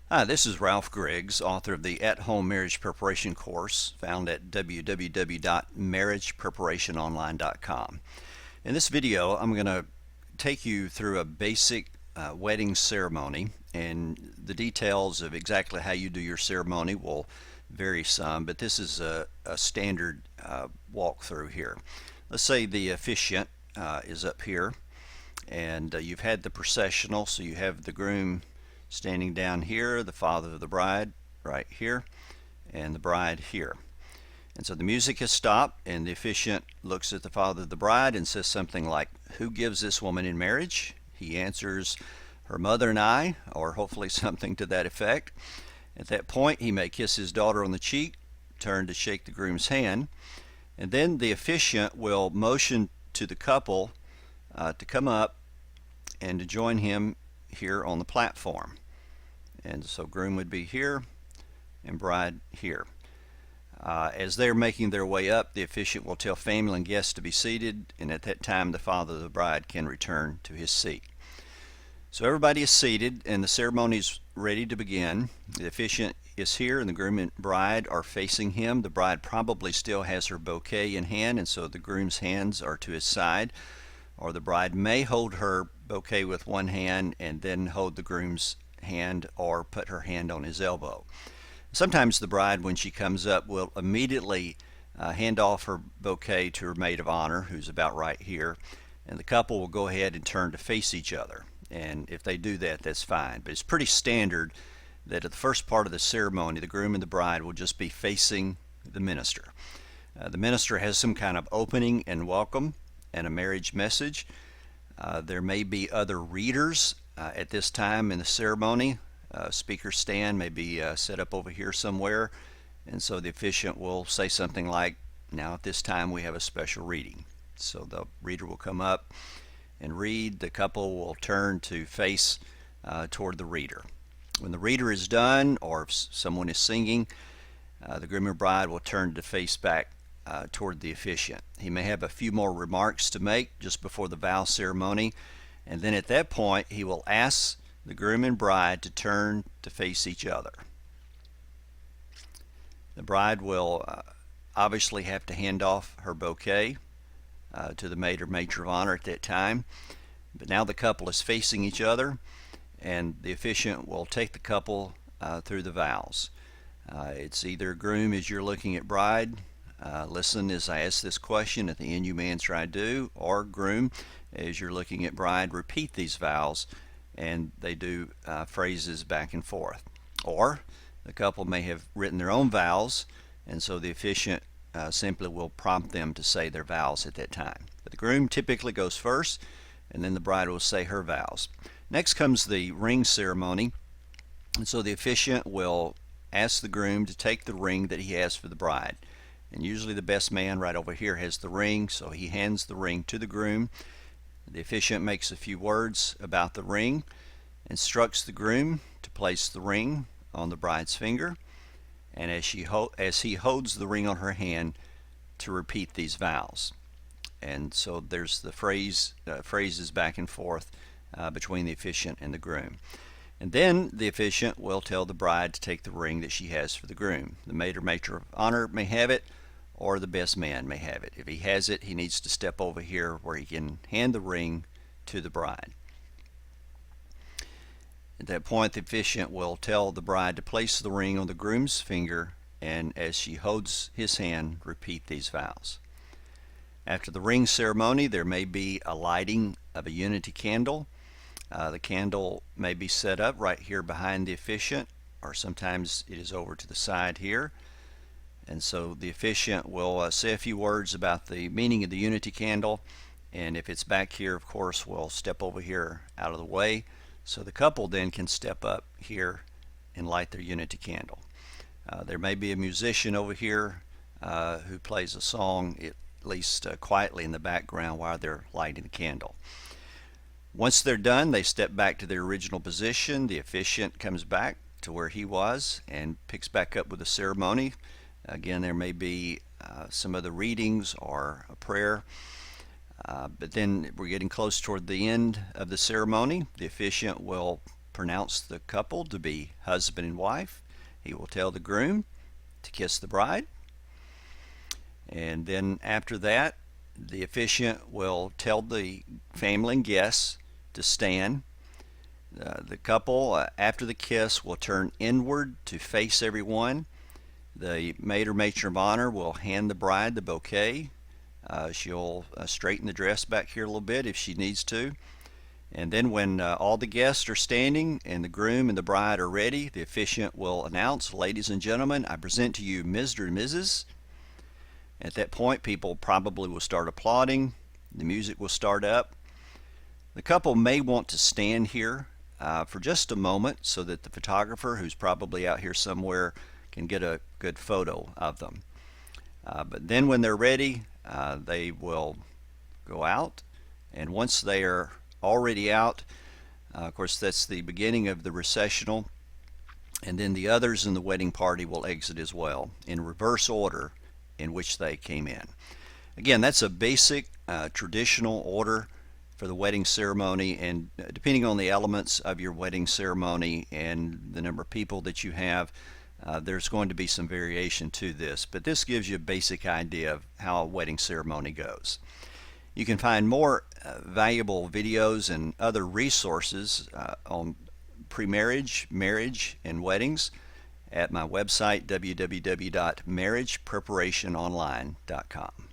Hi, this is Ralph Griggs, author of the At Home Marriage Preparation course found at www.marriagepreparationonline.com. In this video, I'm going to take you through a basic wedding ceremony, and the details of exactly how you do your ceremony will vary some, but this is a standard walkthrough here. Let's say the officiant is up here, and you've had the processional, so you have the groom standing down here, the father of the bride right here, and the bride here. And so the music has stopped, and the officiant looks at the father of the bride and says something like, "Who gives this woman in marriage?" He answers, "Her mother and I," or hopefully something to that effect. At that point, he may kiss his daughter on the cheek, turn to shake the groom's hand, and then the officiant will motion to the couple to come up and to join him here on the platform. And so groom would be here and bride here. As they're making their way up, the officiant will tell family and guests to be seated, and at that time the father of the bride can return to his seat. So everybody is seated and the ceremony is ready to begin. The officiant is here and the groom and bride are facing him. The bride probably still has her bouquet in hand, and so the groom's hands are to his side, or the bride may hold her bouquet with one hand and then hold the groom's hand or put her hand on his elbow. Sometimes the bride, when she comes up, will immediately hand off her bouquet to her maid of honor, who's about right here, and the couple will go ahead and turn to face each other. And if they do that, that's fine. But it's pretty standard that at the first part of the ceremony, the groom and the bride will just be facing the minister. The minister has some kind of opening and welcome and a marriage message. There may be other readers at this time in the ceremony. Speaker stand may be set up over here somewhere, and so the officiant will say something like, "Now at this time we have a special reading." So the reader will come up and read. The couple will turn to face toward the reader. When the reader is done, or if someone is singing, the groom or bride will turn to face back toward the officiant. He may have a few more remarks to make just before the vow ceremony, and then at that point he will ask the groom and bride to turn to face each other. The bride will obviously have to hand off her bouquet to the maid or matron of honor at that time, but now the couple is facing each other, and the officiant will take the couple through the vows. It's either groom, as you're looking at bride, listen as I ask this question, at the end you may answer "I do," or groom, as you're looking at bride, repeat these vows, and they do phrases back and forth. Or the couple may have written their own vows, and so the officiant simply will prompt them to say their vows at that time. But the groom typically goes first, and then the bride will say her vows. Next comes the ring ceremony, and so the officiant will ask the groom to take the ring that he has for the bride. And usually the best man right over here has the ring, so he hands the ring to the groom. The officiant makes a few words about the ring, instructs the groom to place the ring on the bride's finger, and as he holds the ring on her hand, to repeat these vows. And so there's the phrases back and forth between the officiant and the groom. And then the officiant will tell the bride to take the ring that she has for the groom. The maid or matron of honor may have it, or the best man may have it. If he has it, he needs to step over here where he can hand the ring to the bride. At that point, the officiant will tell the bride to place the ring on the groom's finger, and as she holds his hand, repeat these vows. After the ring ceremony, there may be a lighting of a unity candle. The candle may be set up right here behind the officiant, or sometimes it is over to the side here. And so the officiant will say a few words about the meaning of the unity candle, and if it's back here, of course, we'll step over here out of the way, so the couple then can step up here and light their unity candle. There may be a musician over here who plays a song, at least quietly in the background while they're lighting the candle. Once they're done, they step back to their original position. The officiant comes back to where he was and picks back up with the ceremony. Again, there may be some other readings or a prayer, but then we're getting close toward the end of the ceremony. The officiant will pronounce the couple to be husband and wife. He will tell the groom to kiss the bride. And then after that, the officiant will tell the family and guests to stand. The couple, after the kiss, will turn inward to face everyone. The maid or matron of honor will hand the bride the bouquet. She'll straighten the dress back here a little bit if she needs to. And then when all the guests are standing and the groom and the bride are ready, the officiant will announce, "Ladies and gentlemen, I present to you Mr. and Mrs." At that point, people probably will start applauding. The music will start up. The couple may want to stand here for just a moment so that the photographer, who's probably out here somewhere, can get a good photo of them. But then when they're ready, they will go out, and once they are already out, of course that's the beginning of the recessional, and then the others in the wedding party will exit as well in reverse order in which they came in. Again, that's a basic traditional order for the wedding ceremony, and depending on the elements of your wedding ceremony and the number of people that you have, there's going to be some variation to this, but this gives you a basic idea of how a wedding ceremony goes. You can find more valuable videos and other resources on pre-marriage, marriage, and weddings at my website, www.marriagepreparationonline.com.